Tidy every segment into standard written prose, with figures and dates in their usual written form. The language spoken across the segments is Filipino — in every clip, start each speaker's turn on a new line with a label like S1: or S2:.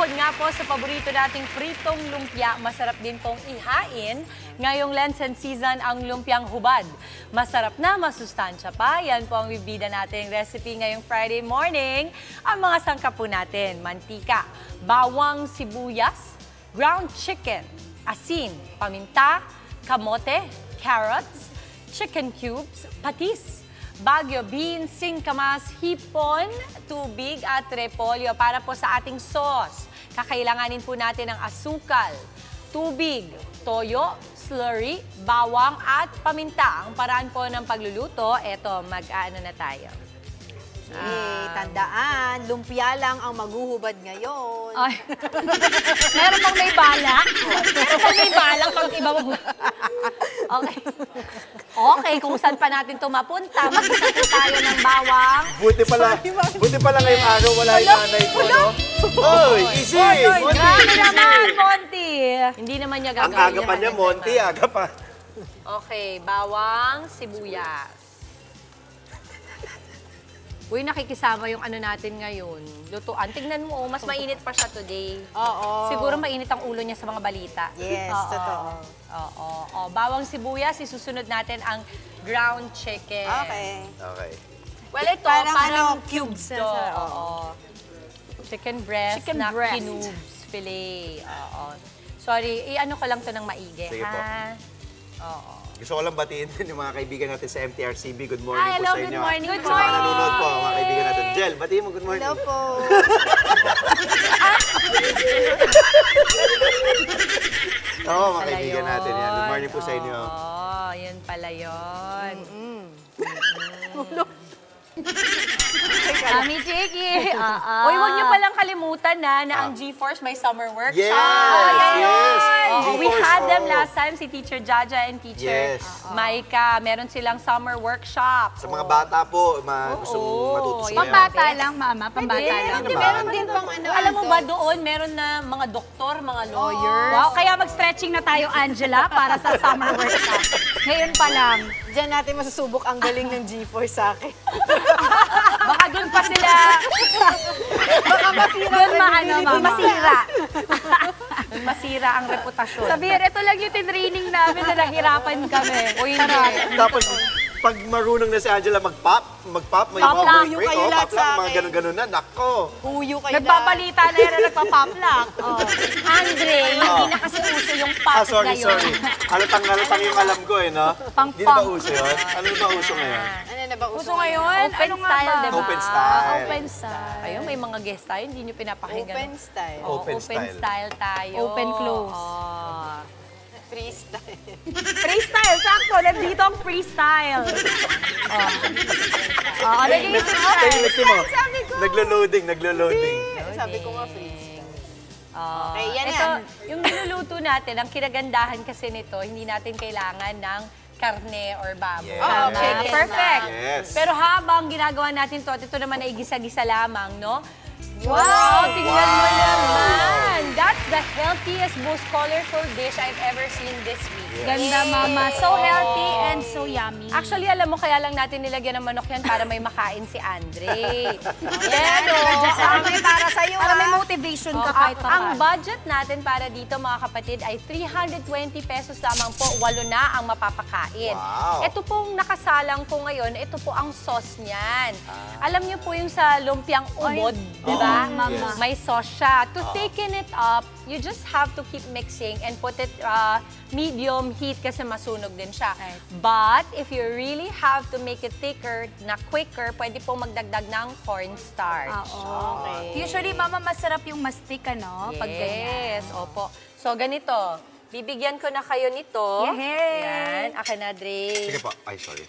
S1: Bukod nga po sa paborito nating pritong lumpia, masarap din pong ihain. Ngayong Lenten season ang lumpiang hubad. Masarap na, masustansya pa. Yan po ang bibida nating recipe ngayong Friday morning. Ang mga sangkap po natin, mantika, bawang sibuyas, ground chicken, asin, paminta, kamote, carrots, chicken cubes, patis, Baguio beans, singkamas, hipon, tubig at repolyo para po sa ating sauce. Kakailanganin po natin ng asukal, tubig, toyo, slurry, bawang at paminta. Ang paraan po ng pagluluto, eto, mag-ano na tayo.
S2: Tandaan, lumpia lang ang maghuhubad ngayon.
S1: Ay. Meron pang may balak? Meron pang may balak pag iba mo. Okay. Okay, kung saan pa natin ito mapunta, mag-isa tayo ng bawang.
S3: Buti pala ngayong araw wala yung nanay ko, no? Oy, easy! Monty,
S1: Grabe
S3: easy!
S1: naman, Monty! Hindi naman niya
S3: Ang
S1: gagawin
S3: aga pa niya, Monty, aga pa.
S1: Okay, bawang, sibuyas. Uy, nakikisama yung ano natin ngayon. Lutuan. Tignan mo, mas mainit pa siya today.
S2: Oo.
S1: Siguro mainit ang ulo niya sa mga balita.
S2: Yes,
S1: Oo.
S2: totoo.
S1: Oo. Bawang sibuyas, isusunod natin ang ground chicken.
S2: Okay.
S3: Okay.
S1: Well, ito,
S2: Parang cubes.
S1: ito. Oo. Chicken breast
S2: Chicken
S1: na
S2: breast.
S1: cubes, fillet. Oo. Sorry, i-ano ko lang to ng maigi,
S3: Sige po.
S1: ha? Oo.
S3: Gusto ko lang batiin din yung mga kaibigan natin sa MTRCB. Good morning
S1: Hi,
S3: po
S1: hello,
S3: sa inyo.
S1: good morning. Good
S3: Sa mga
S1: morning.
S3: nanonood po, mga kaibigan natin. Jel, batiin mo, good morning.
S2: Hello po.
S3: Oo, mga kaibigan natin yan. Good morning po sa inyo.
S1: Oo, yun pala yun. Kami, Chiki. Uy, huwag niyo palang kalimutan na ang GeForce may summer workshop.
S3: Yes!
S1: Oo, we
S3: GeForce,
S1: had them
S3: oo.
S1: last time, si Teacher Jaja and Teacher
S3: Yes.
S1: Maika. Meron silang summer workshop.
S3: Sa mga bata po, gustong matuto
S1: Oo,
S3: sila.
S4: Pambata lang, mama. Pambata lang.
S3: naman.
S2: Meron din pang ano.
S1: Alam mo ba doon, meron na mga doktor, mga lawyers.
S4: Wow, kaya mag-stretching na tayo, Angela, para sa summer workshop. Ngayon pa lang.
S2: Diyan natin masusubok ang galing ng G4 sa akin.
S1: Baka doon pa sila.
S2: Baka masira.
S4: Doon mama.
S1: Masira. Doon masira ang reputasyon.
S4: Sabihin, ito lang yung tinraining namin na nahirapan kami.
S1: O hindi.
S3: Tapos, pag marunong na si Angela mag-pop, may
S1: Pop
S3: mga
S1: lang.
S3: work
S2: Yung
S3: break,
S2: kayo lahat
S3: pop lang,
S2: sa
S3: mga
S2: akin.
S3: ganun-ganun na. Nako!
S2: Huyo kayo
S1: Nagbabalita na yun na nagpa-poplak. Andre, hindi na kasi uso yung pop
S3: Sorry.
S1: ngayon.
S3: Halatang yung alam ko eh, no? Hindi na ba uso yun? Ano na ba uso ngayon?
S2: Ano na ba
S4: Uso ngayon?
S1: Open
S4: Ano nga
S1: style,
S4: ba?
S1: diba?
S3: Open style.
S4: Open style.
S1: Ayun, may mga guest tayo, hindi nyo pinapakinggan.
S2: Open style.
S1: Oo,
S3: Open
S1: open
S3: style.
S1: style tayo.
S4: Open close.
S1: Oo.
S2: Freestyle.
S1: Freestyle, sakto. Nandito ang freestyle. Oo, nag-iisip siya.
S3: Tahimik mo. Naglo-loading.
S2: Sabi ko nga freestyle.
S1: Okay,
S2: yan
S1: ito,
S2: yan.
S1: yung niluluto natin, ang kinagandahan kasi nito, hindi natin kailangan ng karne or baboy.
S3: Yes.
S2: Oh, okay.
S1: Perfect.
S3: Yes.
S1: Pero habang ginagawa natin ito naman ay gisa-gisa lamang, no? Wow! Tingnan mo naman! That's the healthiest, most colorful dish I've ever seen this week.
S4: Ganda, mama. So healthy and so yummy.
S1: Actually, alam mo, kaya lang natin nilagyan ng manok yan para may makain si Andre. Pero,
S2: Para sa'yo,
S4: Para may motivation ka kahit pa
S1: ang budget natin para dito, mga kapatid, ay 320 pesos lamang po. 8 na ang mapapakain.
S3: Wow.
S1: Ito pong nakasalang ko ngayon, ito po ang sauce niyan. Alam niyo po yung sa lumpiang ubod, di ba?
S4: mama.
S1: May sauce siya. To thicken it up, you just have to keep mixing and put it medium heat kasi masunog din siya.
S4: Right.
S1: But if you really have to make it thicker, na quicker, pwede po magdagdag ng cornstarch.
S4: Okay. Usually, mama, masarap yung mastic, ano? Pag ganyan.
S1: Yes, opo. So, ganito. Bibigyan ko na kayo nito.
S4: Yehey!
S1: Yan. Akin na, Dre.
S3: Sige po. Ay, sorry.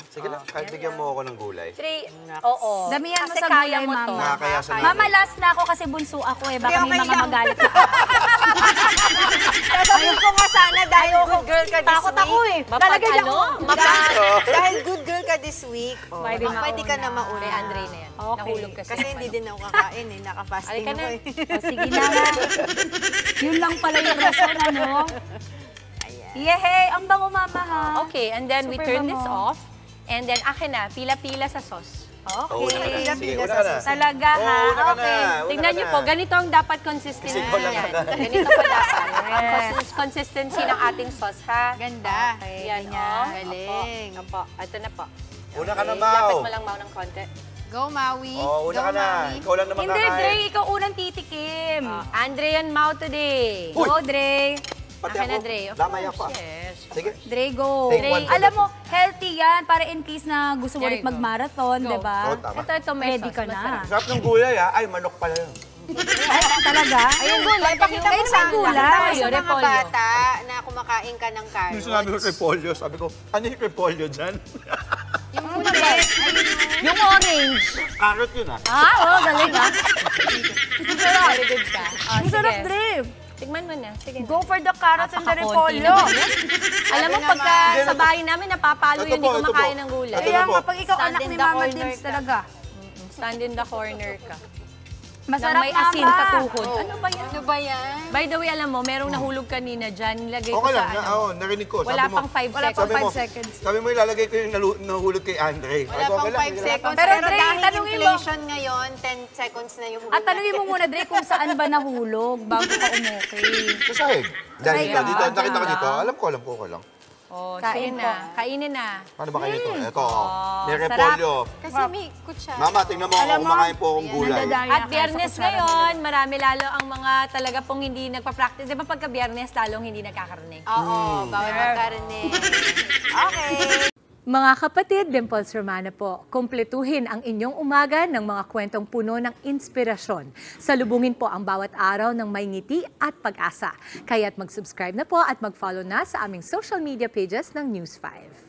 S3: Sige lang, kahit bigyan mo ako ng gulay.
S1: Dre, oo.
S4: Damihan mo
S1: Kasi
S4: sa
S1: kaya
S4: gulay,
S1: mo to.
S4: mama.
S3: Nakakaya sa
S4: Mama, last na ako kasi bunso ako eh. Baka
S2: Hindi,
S4: may
S2: okay
S4: mga
S2: lang.
S4: magalit na.
S2: Sasabihin ko nga sana dahil good girl ka this
S4: Takot ako
S2: week.
S4: eh. Lalagay lang ako.
S2: Dahil good girl ka this week,
S4: Pwede
S2: pwede ka na
S1: Kay
S2: mauna.
S1: Andre na yan.
S4: Okay.
S1: Nahulog kasi.
S2: Kasi hindi din ako kakain eh. Naka-fasting
S1: Halika
S2: ako
S1: na.
S2: eh.
S4: O, sige na nga. Yun lang pala yung rason, ano? Yehey! Ang bango, mama, ha?
S1: Okay, and then we
S4: Super
S1: turn this
S4: bango.
S1: off. And then, akin na, pila-pila sa sauce. Okay.
S3: Sige, una ka na.
S1: Talaga
S3: Oo,
S1: ha?
S3: una ka na,
S1: Okay.
S3: una
S1: Tingnan
S3: ka
S1: niyo
S3: na.
S1: po, ganito ang dapat consistency
S3: Kasi ikaw lang
S1: yan.
S3: naka-
S1: Ganito pa dapat. Ang consistency ng ating sauce ha.
S2: Ganda.
S1: Okay, yan
S2: Ganyan.
S1: oh.
S2: Galing.
S1: Opo, ito na po.
S3: Una ka na,
S1: Okay,
S3: Mau.
S1: Lapit mo lang, Mau, ng konti.
S2: Go, Maui.
S3: Oh, una
S2: Go,
S3: ka na.
S2: Maui.
S3: Ikaw lang naman
S4: Hindi,
S3: kakain.
S4: Dre, ikaw unang titikim.
S1: Andre and Mau today.
S3: Uy!
S4: Go, Dre.
S3: Pati
S1: Akin na,
S3: ako.
S1: Dre. Of
S3: Damay
S1: course,
S3: ako.
S1: yes.
S3: Sige.
S4: Dre, go.
S3: Take one for
S4: Alam
S3: the-
S4: mo, healthy yan para in case na gusto mo
S1: There
S4: ulit
S1: you go.
S4: mag-marathon,
S1: Go.
S4: di ba?
S3: Oh, tama.
S1: Ito, may
S4: Ready
S1: sauce.
S4: ka na.
S1: Masarap.
S3: Sarap ng gulay ha. Ay, manok pala yun.
S4: Ay, talaga?
S2: Ayun, gulay. Pakita
S4: Kayo
S2: mo
S4: na
S2: sa
S4: may gulay.
S2: sa mga
S1: Repolyo.
S2: bata na kumakain ka ng carrots.
S3: Yung sinabi ko repolyo, sabi ko, ano yung repolyo dyan?
S2: Yung gulay.
S1: Yung orange.
S3: Carrot yun ha.
S1: Oo, galing ha. Very good ka.
S4: Ang sarap, Dre.
S1: Tigman mo na. Sige na.
S4: Go for the carrots and the
S1: Napakakonti
S4: repolyo.
S1: naman yan. Alam mo, pagka sa bahay namin, napapalo
S3: Ito
S1: yun, hindi
S3: po, ito
S1: kumakain
S3: po.
S1: ng gulay.
S3: Ito
S4: Kaya
S3: na po.
S4: nga, pag ikaw
S1: Stand
S4: anak
S1: in
S4: ni
S1: the
S4: Mama
S1: corner
S4: Dims
S1: ka.
S4: talaga.
S1: Stand in the corner ka.
S4: Masarap,
S1: Nang may asin
S4: Mama.
S1: sa tuhod. Ano ba yan?
S2: Ano ba yan?
S1: By the way, alam mo, merong nahulog kanina dyan. Nilagay ko
S3: Okay
S1: sa
S3: lang,
S1: ano.
S3: oo, narinig ko.
S1: Wala
S3: Sabi mo,
S1: pang 5
S4: Wala
S1: seconds.
S4: pang
S3: sabi mo,
S4: 5 seconds.
S3: Sabi mo ilalagay ko yung nahulog kay Andre.
S2: Wala
S3: Sabi ko,
S2: pang
S3: okay lang,
S2: 5
S3: sige lang.
S2: seconds.
S4: Pero,
S2: Pero
S4: Dre,
S2: dahil
S4: tanungin mo.
S2: inflation ngayon, 10 seconds na yung huli
S4: At tanungin mo muna, Dre, kung saan ba nahulog bago ka umukay.
S3: Sa sahig. Dahil
S4: Sahig
S3: dito,
S4: ka?
S3: nakita ko
S4: Sahig
S3: dito.
S4: ka?
S3: Alam ko, okay lang.
S1: Oh,
S4: Kain
S1: sige
S4: po.
S1: na. Kainin na.
S3: Paano ba kayo ito? Ito,
S1: Oh,
S3: may
S1: sarap.
S3: repolyo.
S2: Kasi may kutsara.
S3: Mama, tingnan mo,
S4: Alam mo,
S3: kumakain po akong gulay.
S4: Nandadaya
S1: At
S4: ka
S1: biyernes
S4: sa kutsara
S1: ngayon, marami lalo ang mga talaga pong hindi nagpa-practice. Di ba pagka biyernes, lalong hindi nagkakarne?
S2: Oo, bawal magkarne. Okay.
S1: Mga kapatid, Dimples Romana po, kumpletuhin ang inyong umaga ng mga kwentong puno ng inspirasyon. Salubungin po ang bawat araw ng may ngiti at pag-asa. Kaya't mag-subscribe na po at mag-follow na sa aming social media pages ng News 5.